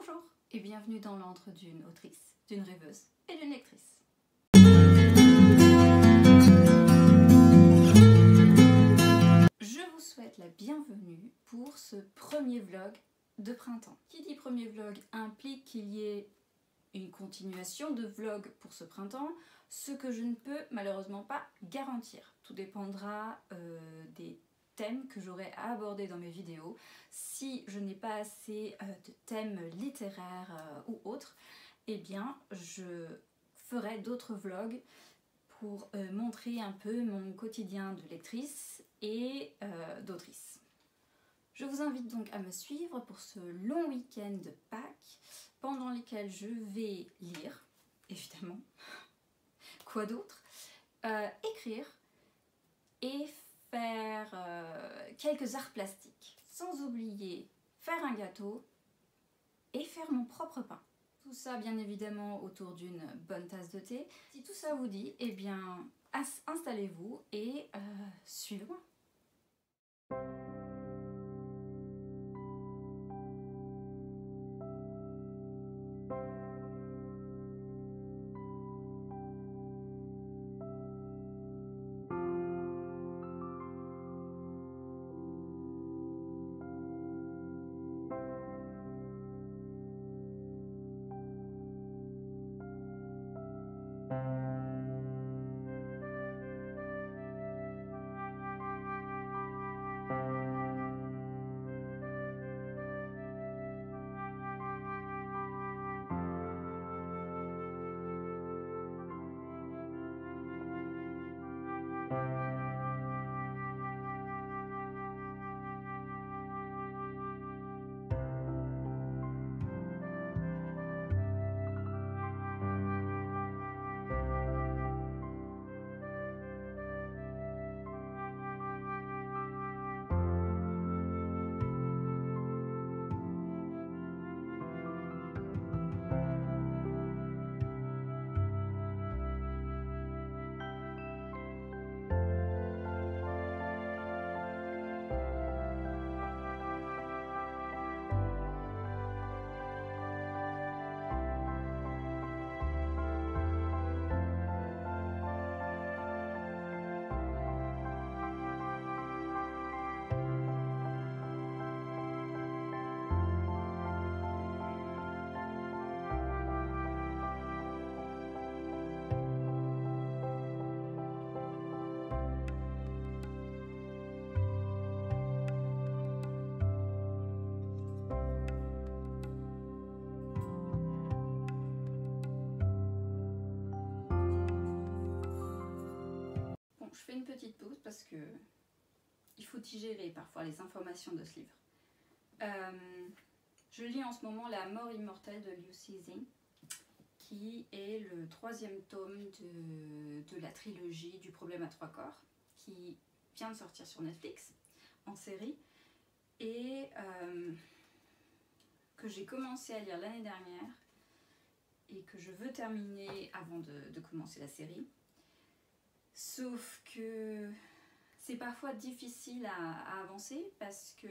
Bonjour et bienvenue dans l'antre d'une autrice, d'une rêveuse et d'une lectrice. Je vous souhaite la bienvenue pour ce premier vlog de printemps. Qui dit premier vlog implique qu'il y ait une continuation de vlog pour ce printemps, ce que je ne peux malheureusement pas garantir. Tout dépendra des thèmes que j'aurai à aborder dans mes vidéos. Si je n'ai pas assez de thèmes littéraires ou autres, eh bien je ferai d'autres vlogs pour montrer un peu mon quotidien de lectrice et d'autrice. Je vous invite donc à me suivre pour ce long week-end de Pâques pendant lequel je vais lire, évidemment, quoi d'autre, écrire et faire quelques arts plastiques, sans oublier faire un gâteau et faire mon propre pain. Tout ça bien évidemment autour d'une bonne tasse de thé. Si tout ça vous dit, eh bien installez-vous et suivez-moi. Je fais une petite pause parce que il faut digérer parfois les informations de ce livre. Je lis en ce moment La mort immortelle de Liu Cixin, qui est le 3e tome de la trilogie du problème à 3 corps, qui vient de sortir sur Netflix en série et que j'ai commencé à lire l'année dernière et que je veux terminer avant de commencer la série. Sauf que c'est parfois difficile à avancer parce que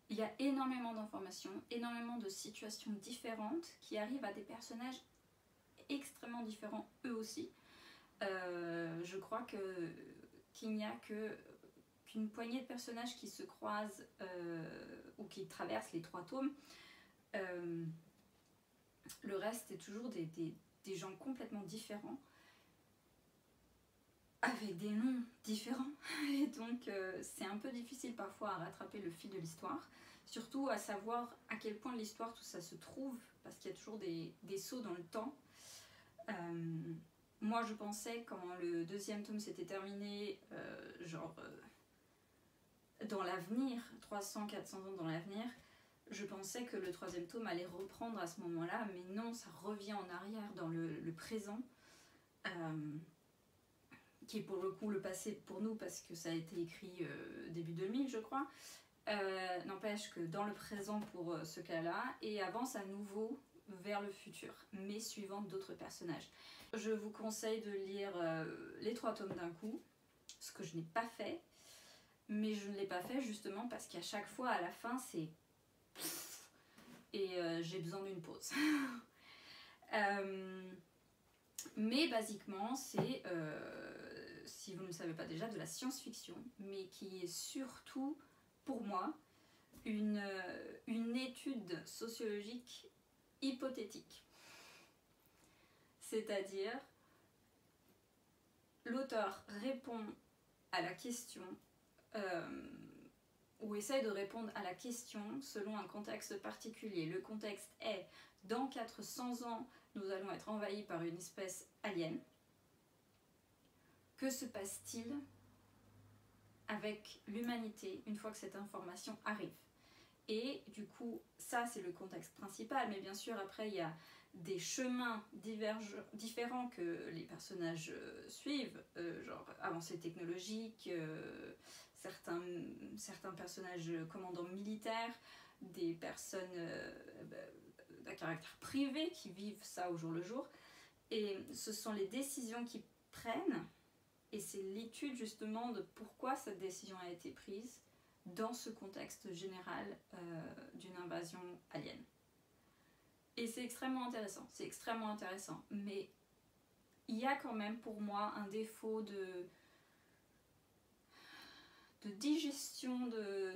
il y a énormément d'informations, énormément de situations différentes qui arrivent à des personnages extrêmement différents eux aussi. Je crois qu'il n'y a qu'une poignée de personnages qui se croisent ou qui traversent les 3 tomes. Le reste est toujours des gens complètement différents, avec des noms différents, et donc c'est un peu difficile parfois à rattraper le fil de l'histoire, surtout à savoir à quel point de l'histoire tout ça se trouve, parce qu'il y a toujours des sauts dans le temps. Moi je pensais quand le 2e tome s'était terminé, dans l'avenir, 300-400 ans dans l'avenir, je pensais que le 3e tome allait reprendre à ce moment-là, mais non, ça revient en arrière dans le présent. Qui est pour le coup le passé pour nous parce que ça a été écrit début 2000 je crois, n'empêche que dans le présent pour ce cas-là, et avance à nouveau vers le futur, mais suivant d'autres personnages. Je vous conseille de lire les 3 tomes d'un coup, ce que je n'ai pas fait, mais je ne l'ai pas fait justement parce qu'à chaque fois à la fin c'est... j'ai besoin d'une pause. Mais basiquement, c'est, si vous ne le savez pas déjà, de la science-fiction, mais qui est surtout, pour moi, une étude sociologique hypothétique. C'est-à-dire, l'auteur répond à la question, ou essaye de répondre à la question selon un contexte particulier. Le contexte est, dans 400 ans, nous allons être envahis par une espèce alien. Que se passe-t-il avec l'humanité une fois que cette information arrive? Et du coup, ça c'est le contexte principal, mais bien sûr après il y a des chemins différents que les personnages suivent, genre avancées technologiques, certains personnages commandants militaires, des personnes d'un caractère privé qui vivent ça au jour le jour, et ce sont les décisions qu'ils prennent, et c'est l'étude justement de pourquoi cette décision a été prise dans ce contexte général d'une invasion alien. Et c'est extrêmement intéressant, mais il y a quand même pour moi un défaut de digestion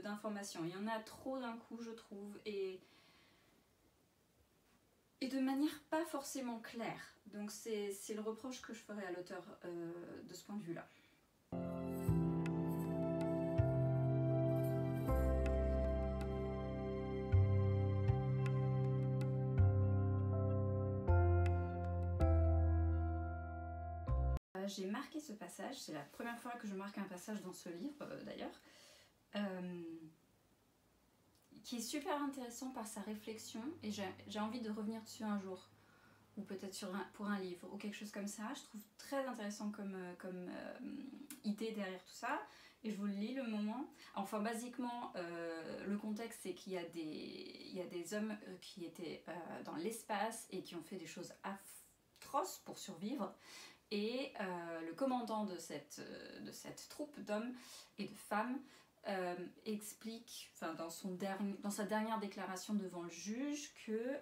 d'informations. Il y en a trop d'un coup, je trouve, et de manière pas forcément claire. Donc c'est le reproche que je ferai à l'auteur de ce point de vue-là. J'ai marqué ce passage, c'est la première fois que je marque un passage dans ce livre d'ailleurs, qui est super intéressant par sa réflexion, et j'ai envie de revenir dessus un jour, ou peut-être pour un livre, ou quelque chose comme ça. Je trouve très intéressant comme idée derrière tout ça, et je vous le lis le moment. Enfin, basiquement, le contexte, c'est qu'il y a des hommes qui étaient dans l'espace et qui ont fait des choses atroces pour survivre. Et le commandant de cette troupe d'hommes et de femmes explique, enfin, dans sa dernière déclaration devant le juge, que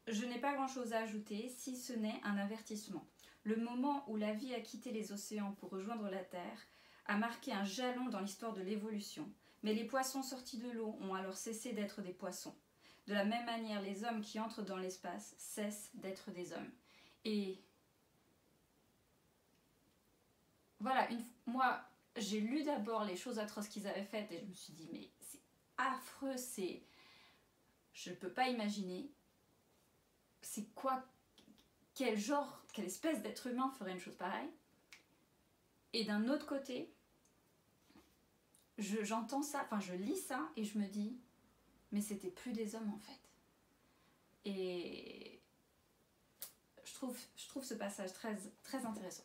je n'ai pas grand-chose à ajouter si ce n'est un avertissement. Le moment où la vie a quitté les océans pour rejoindre la Terre a marqué un jalon dans l'histoire de l'évolution, mais les poissons sortis de l'eau ont alors cessé d'être des poissons. De la même manière, les hommes qui entrent dans l'espace cessent d'être des hommes. Et voilà, moi j'ai lu d'abord les choses atroces qu'ils avaient faites et je me suis dit mais c'est affreux, je ne peux pas imaginer c'est quoi, quelle espèce d'être humain ferait une chose pareille. Et d'un autre côté, j'entends ça, enfin je lis ça et je me dis mais c'était plus des hommes en fait. Et je trouve ce passage très, très intéressant.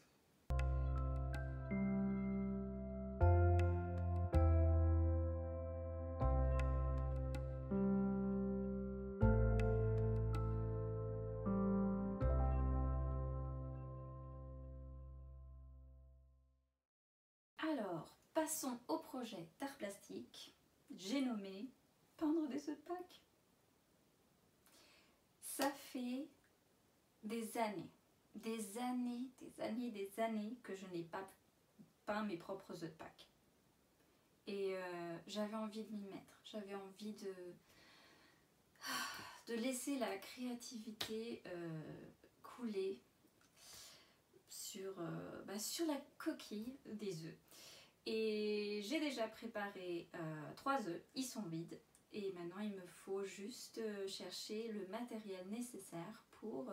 Alors, passons au projet d'art plastique. J'ai nommé peindre des œufs de Pâques. Ça fait des années que je n'ai pas peint mes propres œufs de Pâques. Et j'avais envie de m'y mettre. J'avais envie de laisser la créativité couler sur la coquille des œufs. Et j'ai déjà préparé 3 œufs, ils sont vides. Et maintenant il me faut juste chercher le matériel nécessaire pour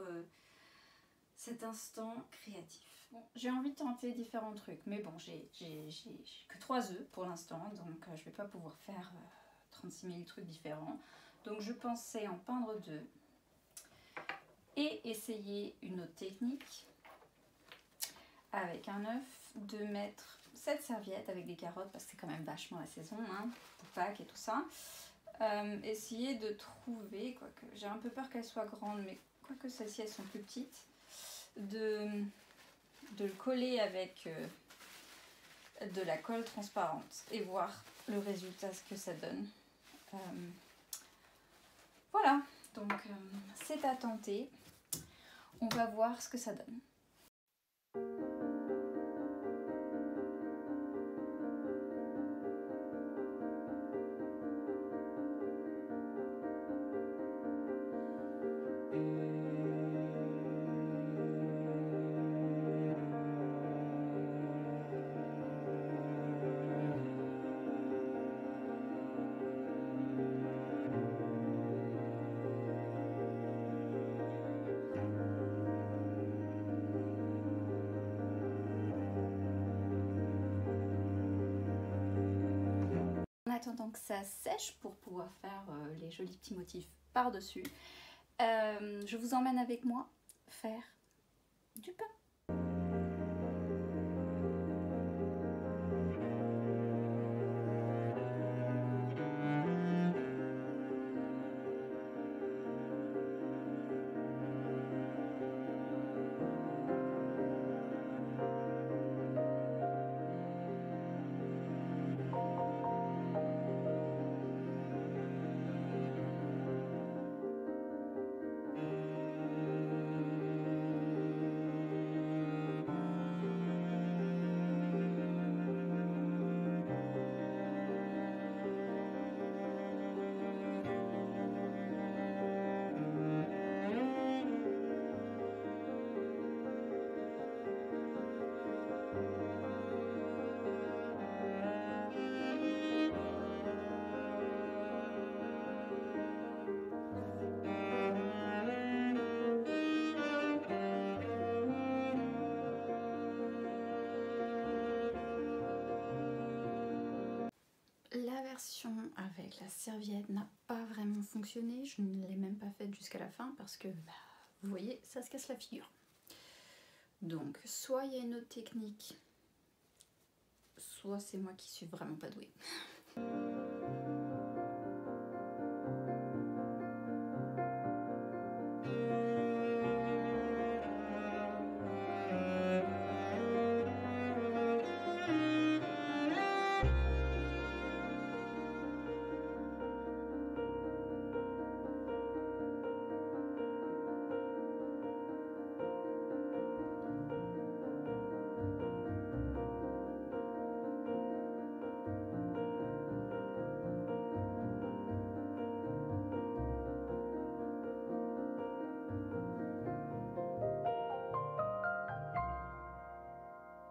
cet instant créatif. Bon, j'ai envie de tenter différents trucs, mais bon, j'ai que 3 œufs pour l'instant, donc je vais pas pouvoir faire 36 000 trucs différents. Donc je pensais en peindre 2 et essayer une autre technique avec un œuf, de mettre cette serviette avec des carottes, parce que c'est quand même vachement la saison, hein, pour Pâques et tout ça. Essayer de trouver, quoique j'ai un peu peur qu'elles soient grandes, mais quoique celles-ci elles sont plus petites, de le coller avec de la colle transparente et voir le résultat, ce que ça donne. prête à tenter. On va voir ce que ça donne. En attendant que ça sèche pour pouvoir faire les jolis petits motifs par-dessus, je vous emmène avec moi faire du pain. La version avec la serviette n'a pas vraiment fonctionné, je ne l'ai même pas faite jusqu'à la fin parce que, vous voyez, ça se casse la figure. Donc, soit il y a une autre technique, soit c'est moi qui suis vraiment pas douée.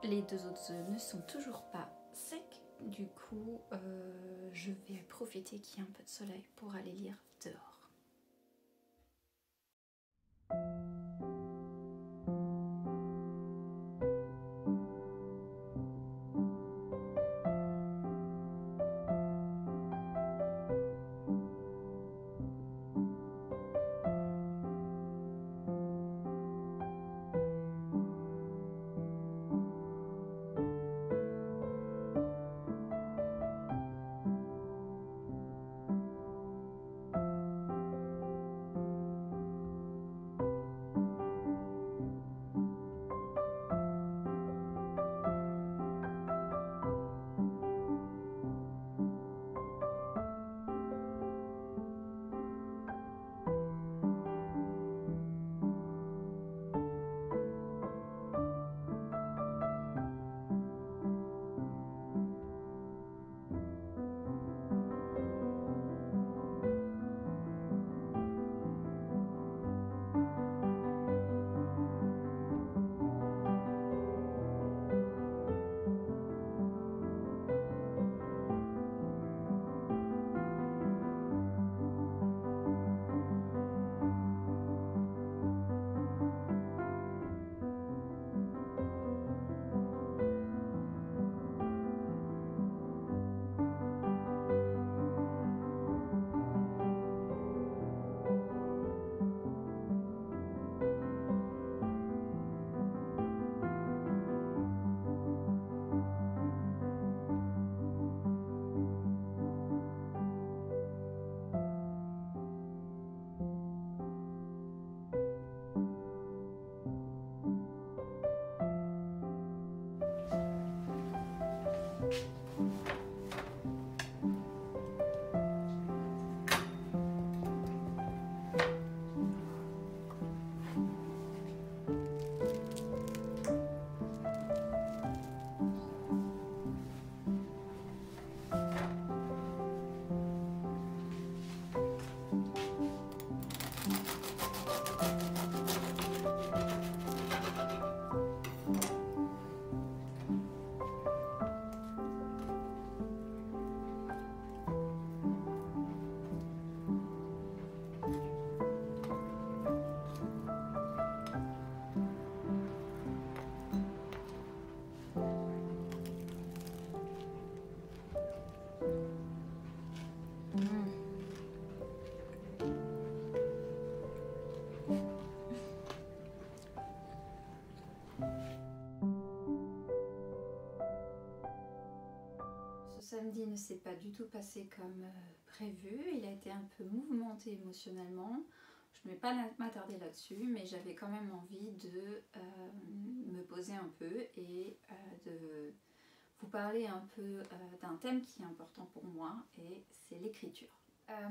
Les deux autres œufs ne sont toujours pas secs, du coup je vais profiter qu'il y ait un peu de soleil pour aller lire dehors. samedi ne s'est pas du tout passé comme prévu, il a été un peu mouvementé émotionnellement. Je ne vais pas m'attarder là-dessus, mais j'avais quand même envie de me poser un peu et de vous parler un peu d'un thème qui est important pour moi, et c'est l'écriture.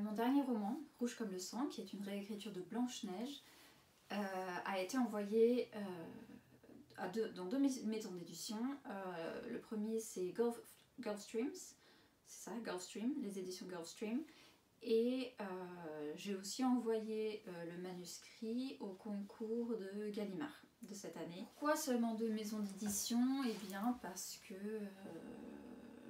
Mon dernier roman, Rouge comme le sang, qui est une réécriture de Blanche-Neige, a été envoyé dans deux maisons d'édition. Le premier c'est Gulfstream, c'est ça, Gulfstream, les éditions Gulfstream. Et j'ai aussi envoyé le manuscrit au concours de Gallimard de cette année. Pourquoi seulement deux maisons d'édition? Eh bien parce que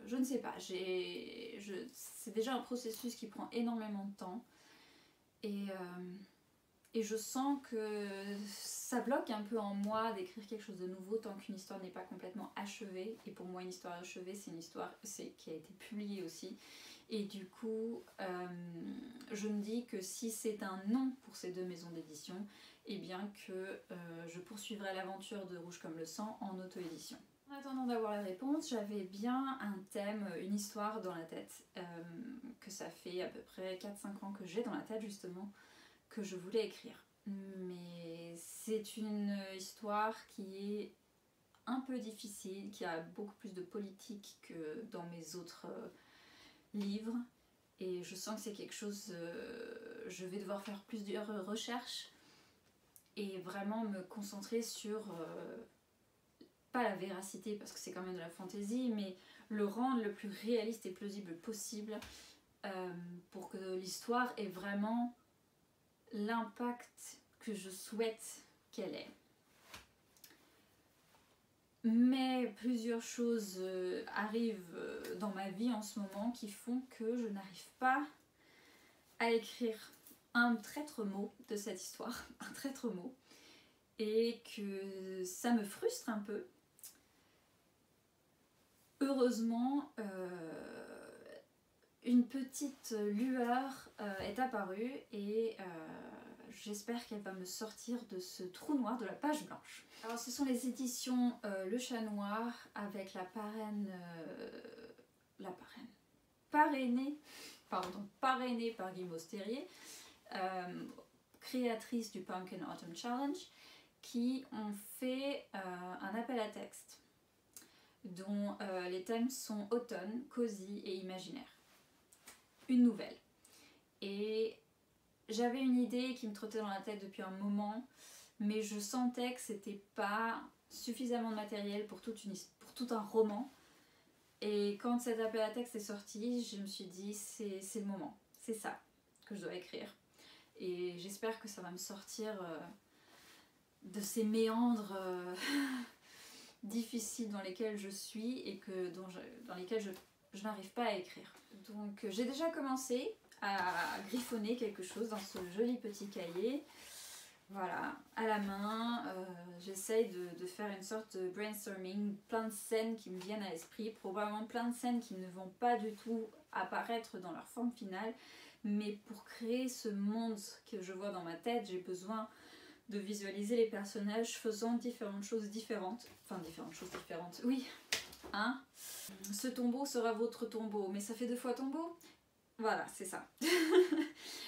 je ne sais pas, c'est déjà un processus qui prend énormément de temps et je sens que ça bloque un peu en moi d'écrire quelque chose de nouveau tant qu'une histoire n'est pas complètement achevée. Et pour moi, une histoire achevée, c'est une histoire qui a été publiée aussi. Et du coup, je me dis que si c'est un non pour ces deux maisons d'édition, eh bien que je poursuivrai l'aventure de Rouge comme le sang en auto-édition. En attendant d'avoir la réponse, j'avais bien un thème, une histoire dans la tête, que ça fait à peu près 4-5 ans que j'ai dans la tête justement, que je voulais écrire. Mais c'est une histoire qui est un peu difficile, qui a beaucoup plus de politique que dans mes autres livres, et je sens que c'est quelque chose, je vais devoir faire plusieurs recherches et vraiment me concentrer sur pas la véracité parce que c'est quand même de la fantaisie, mais le rendre le plus réaliste et plausible possible pour que l'histoire ait vraiment l'impact que je souhaite qu'elle ait. Mais plusieurs choses arrivent dans ma vie en ce moment qui font que je n'arrive pas à écrire un traître mot de cette histoire, un traître mot, et que ça me frustre un peu. Heureusement, une petite lueur est apparue et j'espère qu'elle va me sortir de ce trou noir de la page blanche. Alors ce sont les éditions Le Chat Noir avec parrainée par Guy Mostérier, créatrice du Pumpkin Autumn Challenge, qui ont fait un appel à texte dont les thèmes sont automne, cosy et imaginaire. Une nouvelle. Et j'avais une idée qui me trottait dans la tête depuis un moment, mais je sentais que c'était pas suffisamment de matériel pour tout un roman. Et quand cet appel à texte est sorti, je me suis dit c'est le moment, c'est ça que je dois écrire. Et j'espère que ça va me sortir de ces méandres difficiles dans lesquels je suis et dans lesquels je n'arrive pas à écrire. Donc j'ai déjà commencé à griffonner quelque chose dans ce joli petit cahier. Voilà, à la main, j'essaye de faire une sorte de brainstorming, plein de scènes qui me viennent à l'esprit, probablement plein de scènes qui ne vont pas du tout apparaître dans leur forme finale, mais pour créer ce monde que je vois dans ma tête, j'ai besoin de visualiser les personnages faisant différentes choses différentes. Enfin, différentes choses différentes, oui, hein. Ce tombeau sera votre tombeau, mais ça fait 2 fois tombeau. Voilà, c'est ça.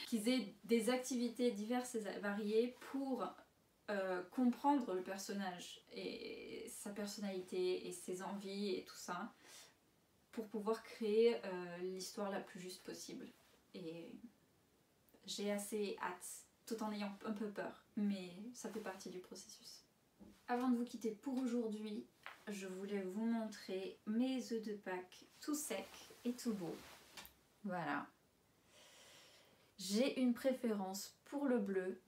Qu'ils aient des activités diverses et variées pour comprendre le personnage et sa personnalité et ses envies et tout ça, pour pouvoir créer l'histoire la plus juste possible. Et j'ai assez hâte, tout en ayant un peu peur, mais ça fait partie du processus. Avant de vous quitter pour aujourd'hui, je voulais vous montrer mes œufs de Pâques tout secs et tout beaux. Voilà. J'ai une préférence pour le bleu,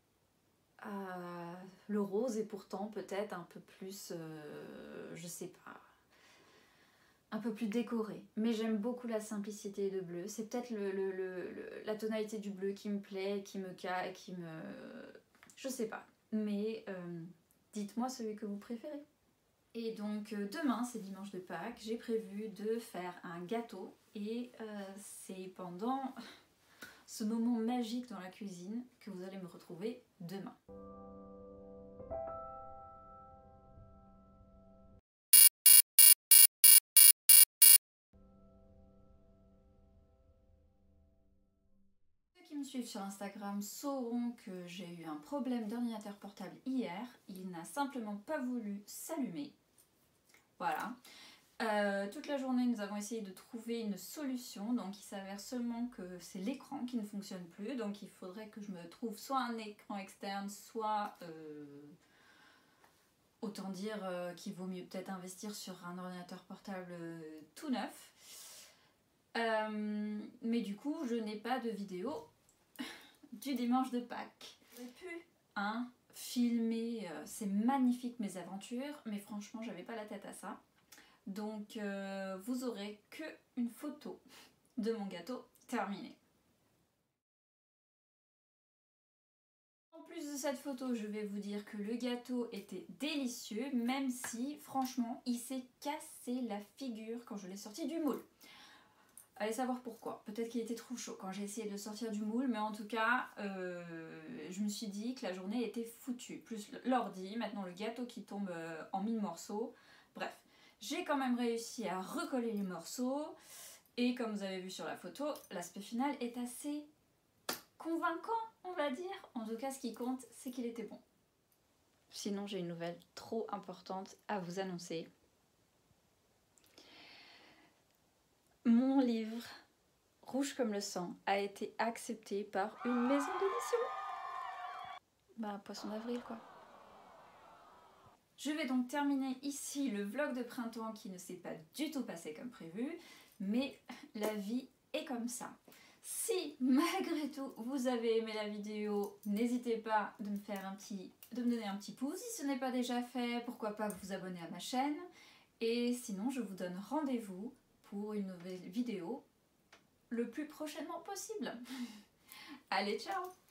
le rose est pourtant peut-être un peu plus, je sais pas, un peu plus décoré. Mais j'aime beaucoup la simplicité de bleu. C'est peut-être la tonalité du bleu qui me plaît, je sais pas. Mais dites-moi celui que vous préférez. Et donc demain, c'est dimanche de Pâques, j'ai prévu de faire un gâteau et c'est pendant ce moment magique dans la cuisine que vous allez me retrouver demain. me suivent sur Instagram sauront que j'ai eu un problème d'ordinateur portable hier. Il n'a simplement pas voulu s'allumer. Voilà. Toute la journée, nous avons essayé de trouver une solution. Donc, il s'avère seulement que c'est l'écran qui ne fonctionne plus. Donc, il faudrait que je me trouve soit un écran externe, soit... autant dire qu'il vaut mieux peut-être investir sur un ordinateur portable tout neuf. Mais du coup, je n'ai pas de vidéo du dimanche de Pâques. J'aurais pu filmer ces magnifiques mésaventures, mais franchement, j'avais pas la tête à ça. Donc, vous aurez que une photo de mon gâteau terminé. En plus de cette photo, je vais vous dire que le gâteau était délicieux, même si, franchement, il s'est cassé la figure quand je l'ai sorti du moule. Allez savoir pourquoi. Peut-être qu'il était trop chaud quand j'ai essayé de le sortir du moule, mais en tout cas, je me suis dit que la journée était foutue. Plus l'ordi, maintenant le gâteau qui tombe en 1000 morceaux. Bref, j'ai quand même réussi à recoller les morceaux. Et comme vous avez vu sur la photo, l'aspect final est assez convaincant, on va dire. En tout cas, ce qui compte, c'est qu'il était bon. Sinon, j'ai une nouvelle trop importante à vous annoncer. Mon livre, Rouge comme le sang, a été accepté par une maison d'édition. Bah, poisson d'avril, quoi. Je vais donc terminer ici le vlog de printemps qui ne s'est pas du tout passé comme prévu, mais la vie est comme ça. Si malgré tout vous avez aimé la vidéo, n'hésitez pas de me donner un petit pouce. Si ce n'est pas déjà fait, pourquoi pas vous abonner à ma chaîne. Et sinon, je vous donne rendez-vous pour une nouvelle vidéo le plus prochainement possible. Allez, ciao!